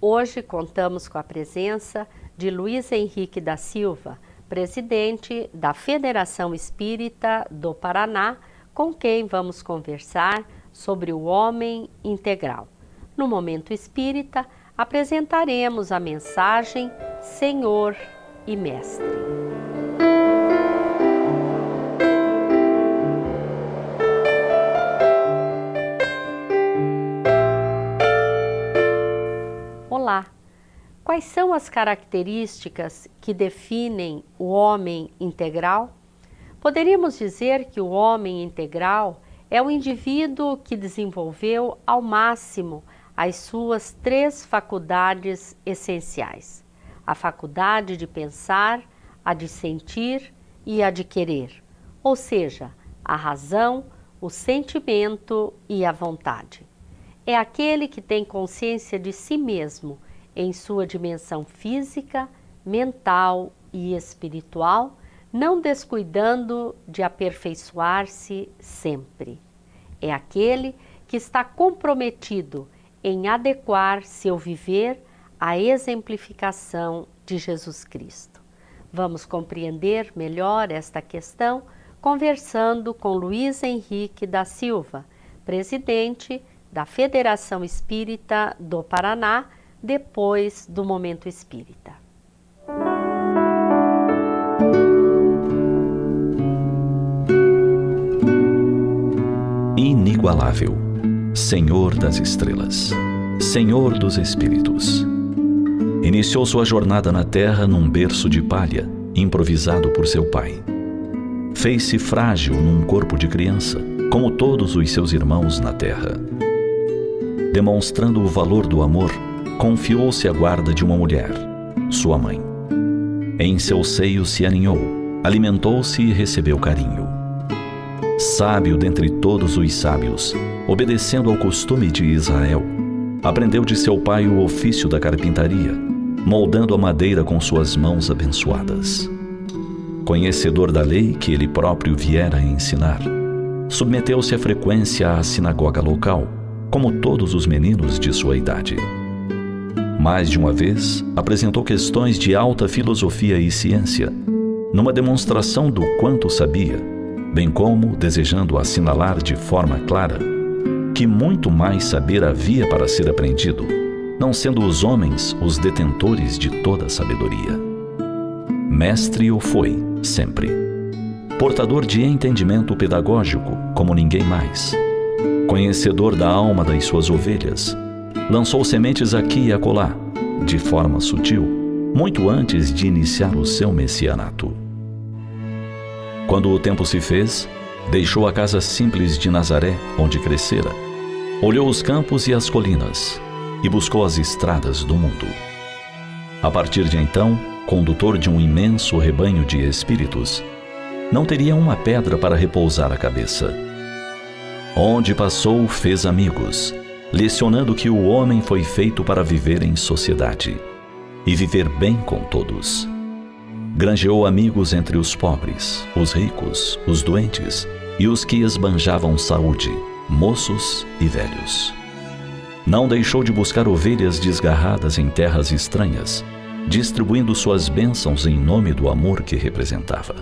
Hoje contamos com a presença de Luiz Henrique da Silva, presidente da Federação Espírita do Paraná, com quem vamos conversar sobre o homem integral. No Momento Espírita, apresentaremos a mensagem Senhor e Mestre. Olá! Quais são as características que definem o homem integral? Poderíamos dizer que o homem integral é o indivíduo que desenvolveu ao máximo as suas 3 faculdades essenciais: a faculdade de pensar, a de sentir e a de querer, ou seja, a razão, o sentimento e a vontade. É aquele que tem consciência de si mesmo em sua dimensão física, mental e espiritual, não descuidando de aperfeiçoar-se sempre. É aquele que está comprometido em adequar seu viver à exemplificação de Jesus Cristo. Vamos compreender melhor esta questão conversando com Luiz Henrique da Silva, presidente da Federação Espírita do Paraná, depois do Momento Espírita. Inigualável, Senhor das estrelas, Senhor dos espíritos. Iniciou sua jornada na terra num berço de palha, improvisado por seu pai. Fez-se frágil num corpo de criança, como todos os seus irmãos na terra. Demonstrando o valor do amor, confiou-se à guarda de uma mulher, sua mãe. Em seu seio se aninhou, alimentou-se e recebeu carinho. Sábio dentre todos os sábios, obedecendo ao costume de Israel, aprendeu de seu pai o ofício da carpintaria, moldando a madeira com suas mãos abençoadas. Conhecedor da lei que ele próprio viera a ensinar, submeteu-se à frequência à sinagoga local, como todos os meninos de sua idade. Mais de uma vez, apresentou questões de alta filosofia e ciência, numa demonstração do quanto sabia, bem como desejando assinalar de forma clara que muito mais saber havia para ser aprendido, não sendo os homens os detentores de toda a sabedoria. Mestre o foi, sempre. Portador de entendimento pedagógico, como ninguém mais. Conhecedor da alma das suas ovelhas, lançou sementes aqui e acolá, de forma sutil, muito antes de iniciar o seu messianato. Quando o tempo se fez, deixou a casa simples de Nazaré, onde crescera, olhou os campos e as colinas, e buscou as estradas do mundo. A partir de então, condutor de um imenso rebanho de espíritos, não teria uma pedra para repousar a cabeça. Onde passou, fez amigos, lecionando que o homem foi feito para viver em sociedade e viver bem com todos. Granjeou amigos entre os pobres, os ricos, os doentes e os que esbanjavam saúde, moços e velhos. Não deixou de buscar ovelhas desgarradas em terras estranhas, distribuindo suas bênçãos em nome do amor que representava.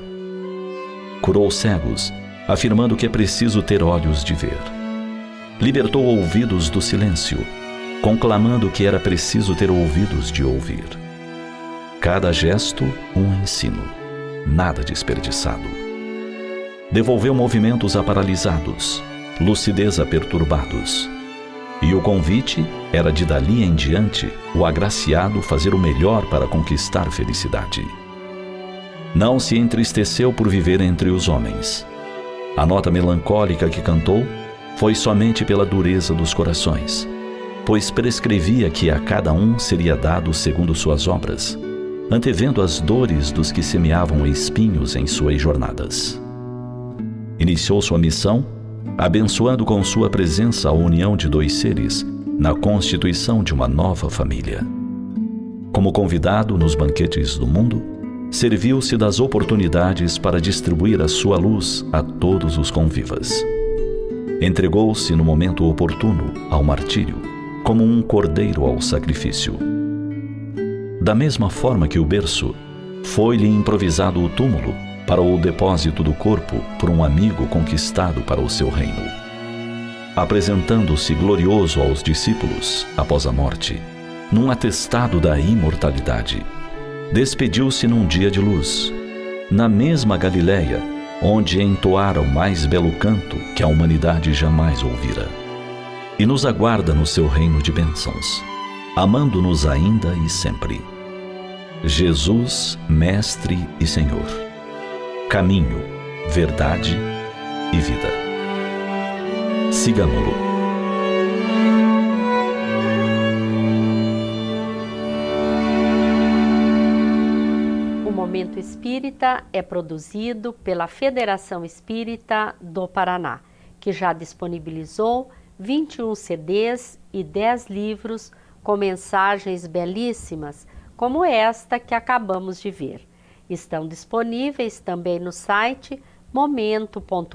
Curou cegos, afirmando que é preciso ter olhos de ver. Libertou ouvidos do silêncio, conclamando que era preciso ter ouvidos de ouvir. Cada gesto, um ensino, nada desperdiçado. Devolveu movimentos a paralisados, lucidez a perturbados. E o convite era de dali em diante o agraciado fazer o melhor para conquistar felicidade. Não se entristeceu por viver entre os homens. A nota melancólica que cantou foi somente pela dureza dos corações, pois prescrevia que a cada um seria dado segundo suas obras, antevendo as dores dos que semeavam espinhos em suas jornadas. Iniciou sua missão, abençoando com sua presença a união de 2 seres na constituição de uma nova família. Como convidado nos banquetes do mundo, serviu-se das oportunidades para distribuir a sua luz a todos os convivas. Entregou-se no momento oportuno ao martírio, como um cordeiro ao sacrifício. Da mesma forma que o berço, foi-lhe improvisado o túmulo para o depósito do corpo por um amigo conquistado para o seu reino. Apresentando-se glorioso aos discípulos após a morte, num atestado da imortalidade, despediu-se num dia de luz, na mesma Galiléia, onde entoara o mais belo canto que a humanidade jamais ouvira. E nos aguarda no seu reino de bênçãos, amando-nos ainda e sempre. Jesus, Mestre e Senhor, caminho, verdade e vida. Sigamo-lo. O Momento Espírita é produzido pela Federação Espírita do Paraná, que já disponibilizou 21 CDs e 10 livros com mensagens belíssimas, como esta que acabamos de ver. Estão disponíveis também no site momento.com.br.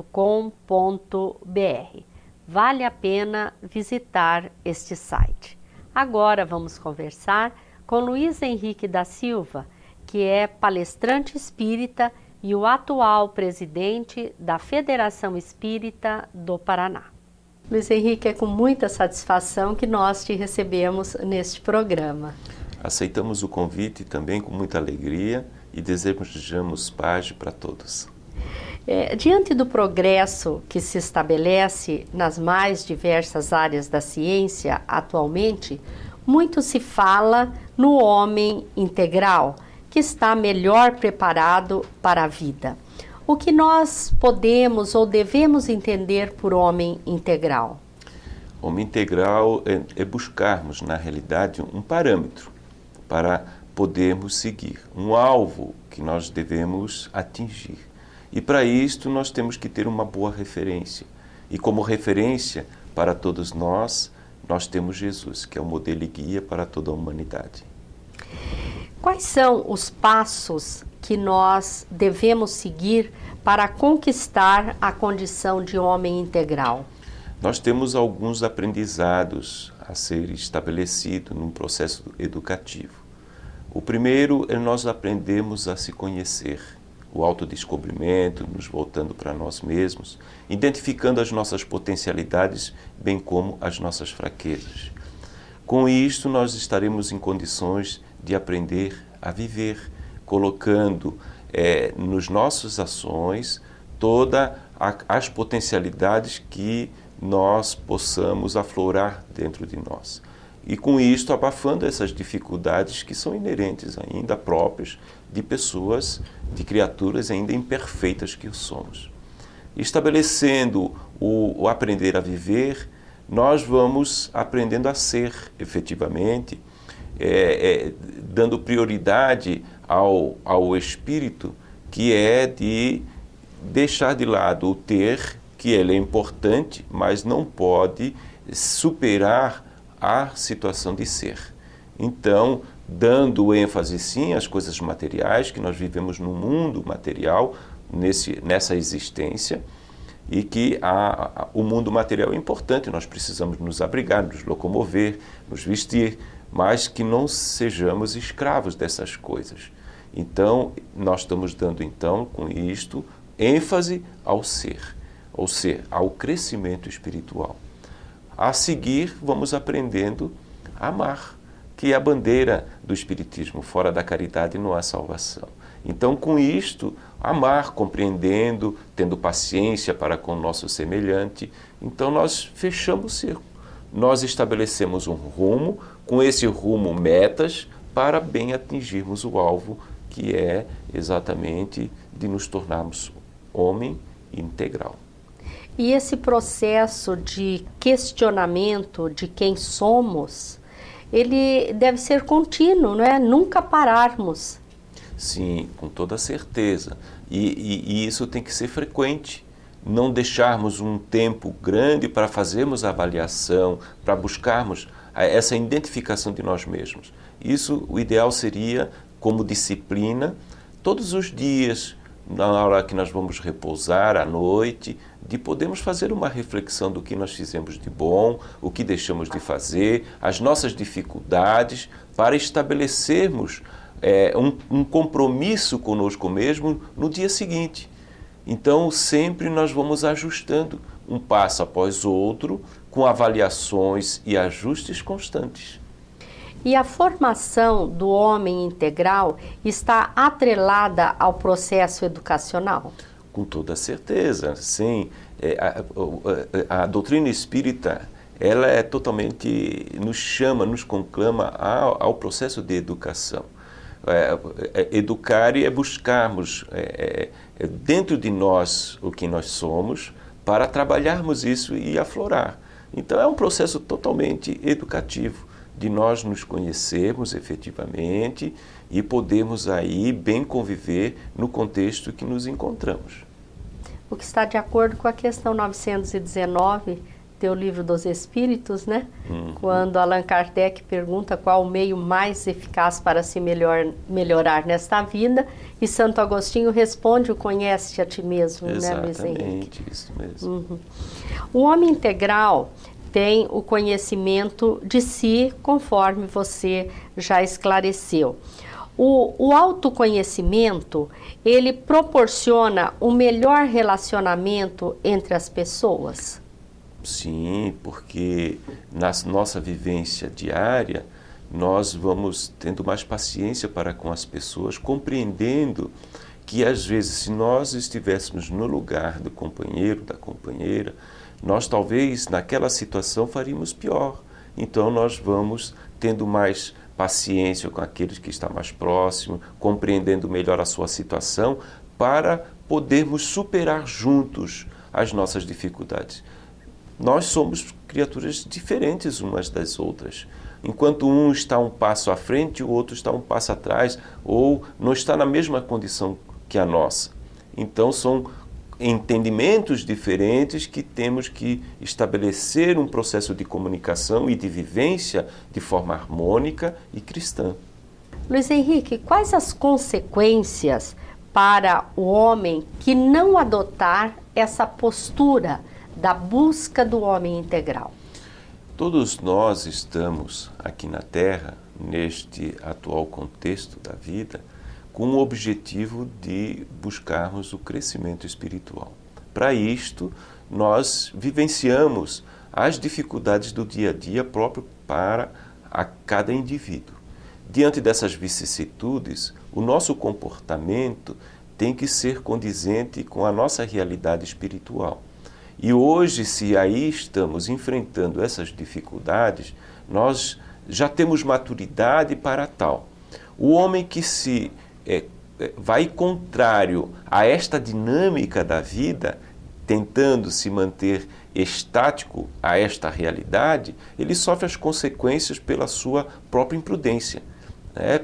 Vale a pena visitar este site. Agora vamos conversar com Luiz Henrique da Silva, que é palestrante espírita e o atual presidente da Federação Espírita do Paraná. Luiz Henrique, é com muita satisfação que nós te recebemos neste programa. Aceitamos o convite também com muita alegria e desejamos paz para todos. Diante do progresso que se estabelece nas mais diversas áreas da ciência atualmente, muito se fala no homem integral, que está melhor preparado para a vida. O que nós podemos ou devemos entender por homem integral? Homem integral é buscarmos, na realidade, um parâmetro para podermos seguir, um alvo que nós devemos atingir. E para isto nós temos que ter uma boa referência. E como referência para todos nós temos Jesus, que é o modelo e guia para toda a humanidade. Quais são os passos que nós devemos seguir para conquistar a condição de homem integral? Nós temos alguns aprendizados a ser estabelecidos num processo educativo. O primeiro é nós aprendemos a se conhecer, o autodescobrimento, nos voltando para nós mesmos, identificando as nossas potencialidades, bem como as nossas fraquezas. Com isto, nós estaremos em condições de aprender a viver, colocando nos nossas ações todas as potencialidades que nós possamos aflorar dentro de nós. E com isto abafando essas dificuldades que são inerentes ainda próprias de pessoas, de criaturas ainda imperfeitas que somos. Estabelecendo o aprender a viver, nós vamos aprendendo a ser efetivamente, dando prioridade ao espírito, que é de deixar de lado o ter, que ele é importante, mas não pode superar a situação de ser. Então, dando ênfase sim às coisas materiais, que nós vivemos num mundo material, nessa existência, e que o mundo material é importante, nós precisamos nos abrigar, nos locomover, nos vestir, mas que não sejamos escravos dessas coisas. Então, nós estamos dando, então, com isto, ênfase ao ser, ou seja, ao crescimento espiritual. A seguir, vamos aprendendo a amar, que é a bandeira do Espiritismo. Fora da caridade não há salvação. Então, com isto, amar, compreendendo, tendo paciência para com o nosso semelhante. Então, nós fechamos o círculo. Nós estabelecemos um rumo, com esse rumo, metas, para bem atingirmos o alvo, que é exatamente de nos tornarmos homem integral. E esse processo de questionamento de quem somos, ele deve ser contínuo, não é? Nunca pararmos. Sim, com toda certeza. E isso tem que ser frequente. Não deixarmos um tempo grande para fazermos a avaliação, para buscarmos essa identificação de nós mesmos. Isso, o ideal seria, como disciplina, todos os dias, na hora que nós vamos repousar, à noite, de podermos fazer uma reflexão do que nós fizemos de bom, o que deixamos de fazer, as nossas dificuldades, para estabelecermos um compromisso conosco mesmo no dia seguinte. Então, sempre nós vamos ajustando um passo após outro, com avaliações e ajustes constantes. E a formação do homem integral está atrelada ao processo educacional? Com toda certeza, sim. A doutrina espírita, ela é totalmente, nos chama, nos conclama ao processo de educação. Educar é buscarmos dentro de nós o que nós somos, para trabalharmos isso e aflorar. Então é um processo totalmente educativo, de nós nos conhecermos efetivamente e podermos aí bem conviver no contexto que nos encontramos. O que está de acordo com a questão 919, teu livro dos Espíritos, né? Quando Allan Kardec pergunta qual o meio mais eficaz para se melhorar nesta vida, e Santo Agostinho responde: o conhece a ti mesmo, né, Luiz Henrique? Exatamente, isso mesmo. O homem integral tem o conhecimento de si, conforme você já esclareceu. O autoconhecimento, ele proporciona um melhor relacionamento entre as pessoas? Sim, porque na nossa vivência diária, nós vamos tendo mais paciência para com as pessoas, compreendendo que às vezes, se nós estivéssemos no lugar do companheiro, da companheira, nós talvez naquela situação faríamos pior. Então nós vamos tendo mais paciência com aqueles que estão mais próximos, compreendendo melhor a sua situação, para podermos superar juntos as nossas dificuldades. Nós somos criaturas diferentes umas das outras. Enquanto um está um passo à frente, o outro está um passo atrás, ou não está na mesma condição que a nossa. Então são entendimentos diferentes que temos que estabelecer um processo de comunicação e de vivência de forma harmônica e cristã. Luiz Henrique, quais as consequências para o homem que não adotar essa postura da busca do homem integral? Todos nós estamos aqui na Terra, neste atual contexto da vida, com o objetivo de buscarmos o crescimento espiritual. Para isto, nós vivenciamos as dificuldades do dia a dia próprio para a cada indivíduo. Diante dessas vicissitudes, o nosso comportamento tem que ser condizente com a nossa realidade espiritual. E hoje, se aí estamos enfrentando essas dificuldades, nós já temos maturidade para tal. O homem que se vai contrário a esta dinâmica da vida, tentando se manter estático a esta realidade, ele sofre as consequências pela sua própria imprudência.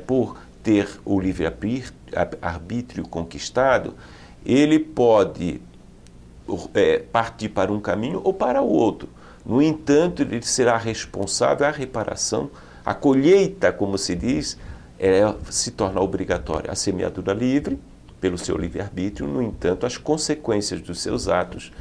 Por ter o livre-arbítrio conquistado, ele pode partir para um caminho ou para o outro. No entanto, ele será responsável à reparação. A colheita, como se diz, se torna obrigatória. A semeadura livre, pelo seu livre-arbítrio, no entanto, as consequências dos seus atos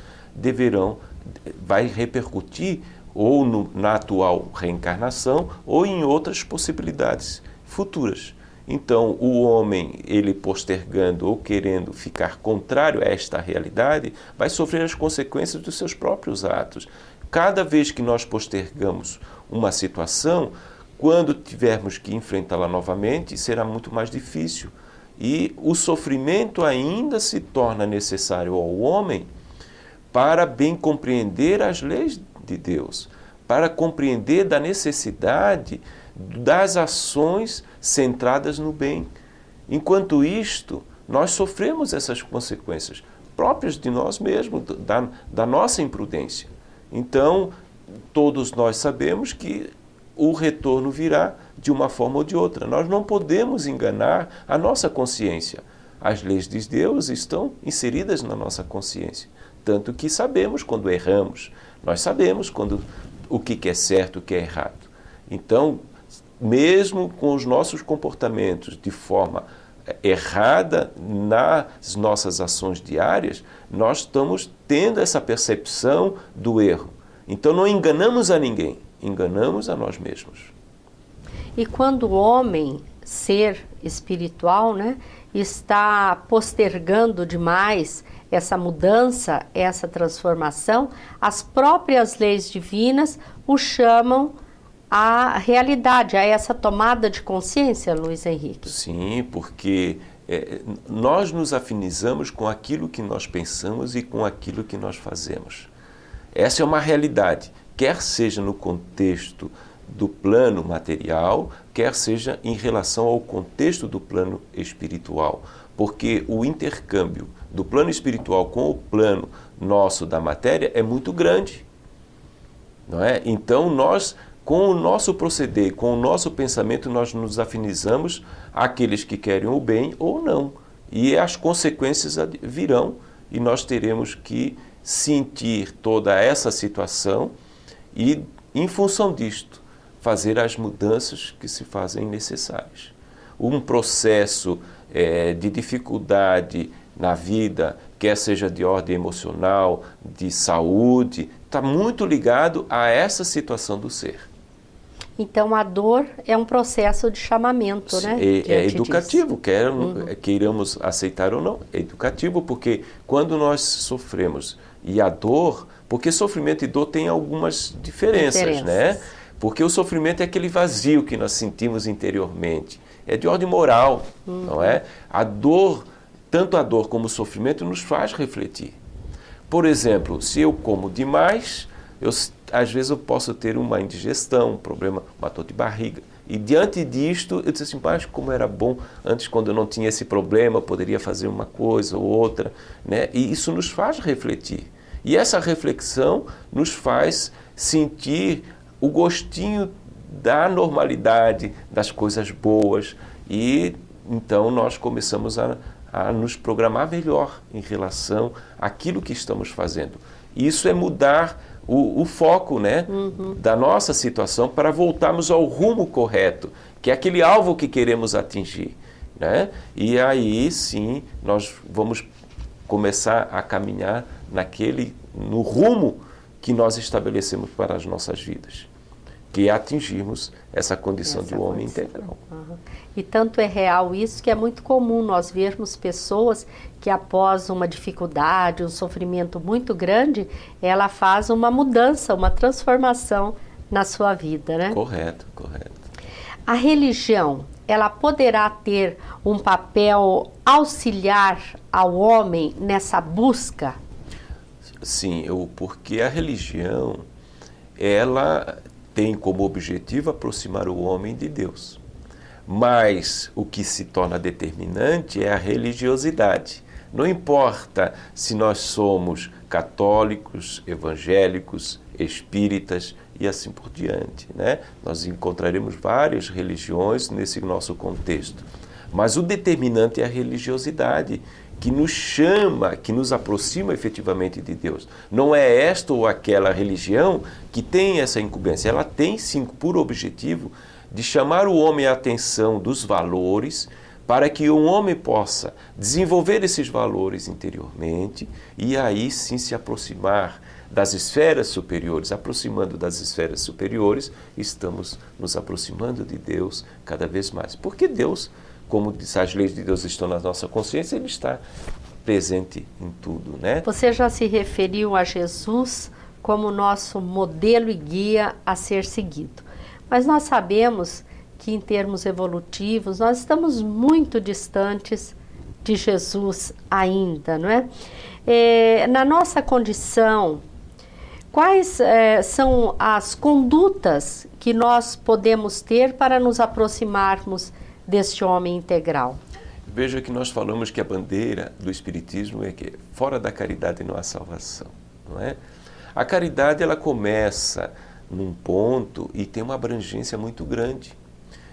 vai repercutir ou na atual reencarnação ou em outras possibilidades futuras. Então, o homem, ele postergando ou querendo ficar contrário a esta realidade, vai sofrer as consequências dos seus próprios atos. Cada vez que nós postergamos uma situação, quando tivermos que enfrentá-la novamente, será muito mais difícil. E o sofrimento ainda se torna necessário ao homem para bem compreender as leis de Deus, para compreender da necessidade das ações centradas no bem. Enquanto isto, nós sofremos essas consequências próprias de nós mesmos, da nossa imprudência. Então, todos nós sabemos que o retorno virá de uma forma ou de outra. Nós não podemos enganar a nossa consciência. As leis de Deus estão inseridas na nossa consciência. Tanto que sabemos quando erramos, nós sabemos o que é certo e o que é errado. Então, mesmo com os nossos comportamentos de forma errada nas nossas ações diárias, nós estamos tendo essa percepção do erro. Então não enganamos a ninguém, enganamos a nós mesmos. E quando o homem, ser espiritual, né, está postergando demais essa mudança, essa transformação, as próprias leis divinas o chamam à realidade, a essa tomada de consciência, Luiz Henrique. Sim, porque nós nos afinizamos com aquilo que nós pensamos e com aquilo que nós fazemos. Essa é uma realidade, quer seja no contexto do plano material, quer seja em relação ao contexto do plano espiritual, porque o intercâmbio do plano espiritual com o plano nosso da matéria é muito grande, não é? Então nós, com o nosso proceder, com o nosso pensamento, nós nos afinizamos àqueles que querem o bem ou não, e as consequências virão, e nós teremos que sentir toda essa situação e, em função disto, fazer as mudanças que se fazem necessárias. Um processo de dificuldade na vida, quer seja de ordem emocional, de saúde, está muito ligado a essa situação do ser. Então a dor é um processo de chamamento, né? É educativo, queiramos aceitar ou não, é educativo, porque quando nós sofremos, e a dor, porque sofrimento e dor têm algumas diferenças, né? Porque o sofrimento é aquele vazio que nós sentimos interiormente. É de ordem moral, não é? A dor, tanto a dor como o sofrimento, nos faz refletir. Por exemplo, se eu como demais, às vezes eu posso ter uma indigestão, um problema, uma dor de barriga. E diante disto, eu disse assim, mas como era bom, antes quando eu não tinha esse problema, eu poderia fazer uma coisa ou outra, né? E isso nos faz refletir. E essa reflexão nos faz sentir o gostinho da normalidade, das coisas boas, e então nós começamos a nos programar melhor em relação àquilo que estamos fazendo. Isso é mudar o foco, né, da nossa situação para voltarmos ao rumo correto, que é aquele alvo que queremos atingir, né? E aí sim nós vamos começar a caminhar no rumo que nós estabelecemos para as nossas vidas, que é atingirmos essa condição de um homem integral. E tanto é real isso que é muito comum nós vermos pessoas que após uma dificuldade, um sofrimento muito grande, ela faz uma mudança, uma transformação na sua vida, né? Correto, correto. A religião, ela poderá ter um papel auxiliar ao homem nessa busca? Sim, porque a religião, ela tem como objetivo aproximar o homem de Deus. Mas o que se torna determinante é a religiosidade. Não importa se nós somos católicos, evangélicos, espíritas e assim por diante, né? Nós encontraremos várias religiões nesse nosso contexto. Mas o determinante é a religiosidade, que nos chama, que nos aproxima efetivamente de Deus. Não é esta ou aquela religião que tem essa incumbência. Ela tem, sim, por objetivo de chamar o homem à atenção dos valores, para que um homem possa desenvolver esses valores interiormente e aí sim se aproximar das esferas superiores. Aproximando das esferas superiores, estamos nos aproximando de Deus cada vez mais. Porque Deus, como as leis de Deus estão na nossa consciência, Ele está presente em tudo, né? Você já se referiu a Jesus como nosso modelo e guia a ser seguido. Mas nós sabemos que em termos evolutivos nós estamos muito distantes de Jesus ainda, não é? Na nossa condição, quais são as condutas que nós podemos ter para nos aproximarmos deste homem integral? Veja que nós falamos que a bandeira do Espiritismo é que fora da caridade não há salvação, não é? A caridade, ela começa num ponto e tem uma abrangência muito grande,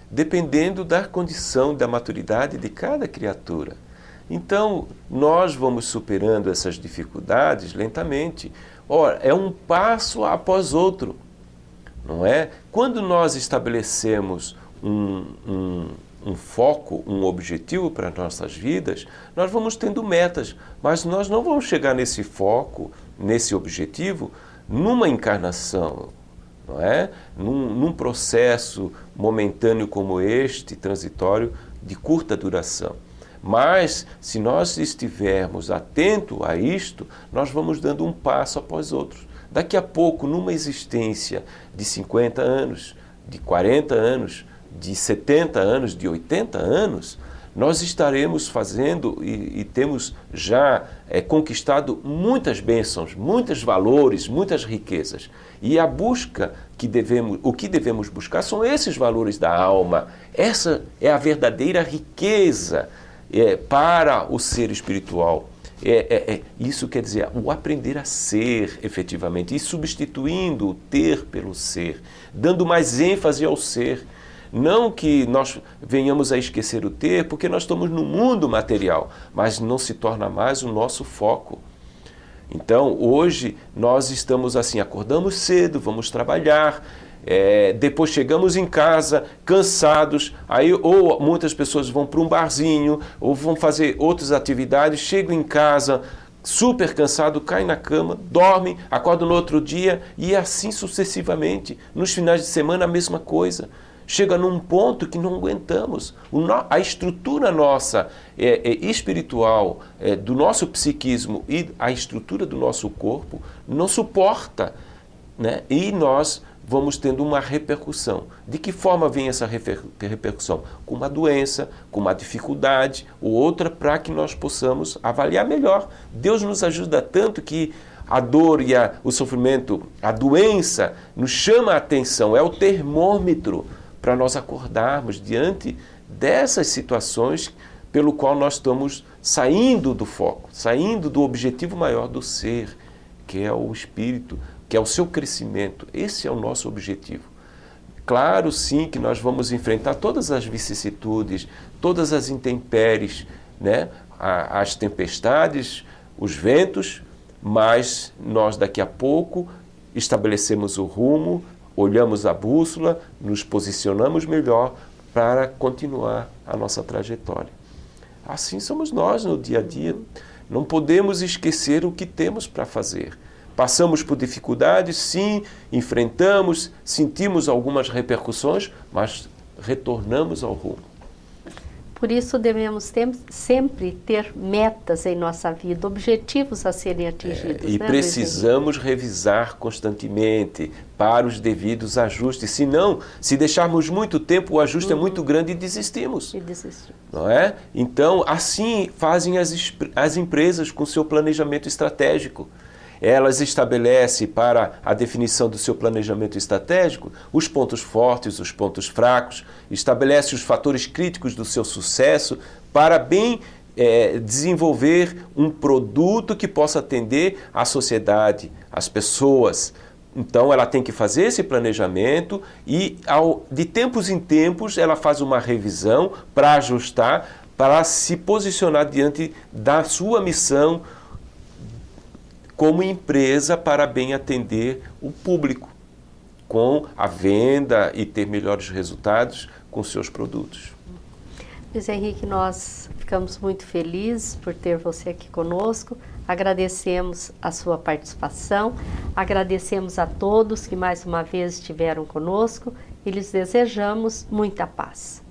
dependendo da condição, da maturidade de cada criatura. Então, nós vamos superando essas dificuldades lentamente. Ora, é um passo após outro, não é? Quando nós estabelecemos um foco, um objetivo para as nossas vidas, nós vamos tendo metas, mas nós não vamos chegar nesse foco, nesse objetivo, numa encarnação, não é? Num processo momentâneo como este, transitório, de curta duração. Mas, se nós estivermos atentos a isto, nós vamos dando um passo após outro. Daqui a pouco, numa existência de 50 anos, de 40 anos, de 70 anos, de 80 anos, nós estaremos fazendo e temos já conquistado muitas bênçãos, muitos valores, muitas riquezas. E a busca o que devemos buscar são esses valores da alma. Essa é a verdadeira riqueza para o ser espiritual. Isso quer dizer o aprender a ser efetivamente, e substituindo o ter pelo ser, dando mais ênfase ao ser. Não que nós venhamos a esquecer o ter, porque nós estamos no mundo material, mas não se torna mais o nosso foco. Então, hoje, nós estamos assim, acordamos cedo, vamos trabalhar, depois chegamos em casa cansados, aí ou muitas pessoas vão para um barzinho, ou vão fazer outras atividades, chegam em casa super cansado, caem na cama, dormem, acordam no outro dia e assim sucessivamente. Nos finais de semana a mesma coisa. Chega num ponto que não aguentamos. A estrutura nossa espiritual, do nosso psiquismo e a estrutura do nosso corpo não suporta, né? E nós vamos tendo uma repercussão. De que forma vem essa repercussão? Com uma doença, com uma dificuldade ou outra, para que nós possamos avaliar melhor. Deus nos ajuda tanto que a dor e o sofrimento, a doença, nos chama a atenção, é o termômetro para nós acordarmos diante dessas situações pelo qual nós estamos saindo do foco, saindo do objetivo maior do ser, que é o espírito, que é o seu crescimento. Esse é o nosso objetivo. Claro, sim, que nós vamos enfrentar todas as vicissitudes, todas as intempéries, né? As tempestades, os ventos, mas nós daqui a pouco estabelecemos o rumo, olhamos a bússola, nos posicionamos melhor para continuar a nossa trajetória. Assim somos nós no dia a dia. Não podemos esquecer o que temos para fazer. Passamos por dificuldades, sim, enfrentamos, sentimos algumas repercussões, mas retornamos ao rumo. Por isso devemos sempre ter metas em nossa vida, objetivos a serem atingidos. E precisamos revisar constantemente para os devidos ajustes. Senão, se deixarmos muito tempo, o ajuste é muito grande e desistimos. Não é? Então, assim fazem as empresas com seu planejamento estratégico. Elas estabelecem para a definição do seu planejamento estratégico os pontos fortes, os pontos fracos, estabelece os fatores críticos do seu sucesso para bem desenvolver um produto que possa atender à sociedade, às pessoas. Então, ela tem que fazer esse planejamento e, de tempos em tempos, ela faz uma revisão para ajustar, para se posicionar diante da sua missão como empresa para bem atender o público, com a venda e ter melhores resultados com seus produtos. Luiz Henrique, nós ficamos muito felizes por ter você aqui conosco, agradecemos a sua participação, agradecemos a todos que mais uma vez estiveram conosco e lhes desejamos muita paz.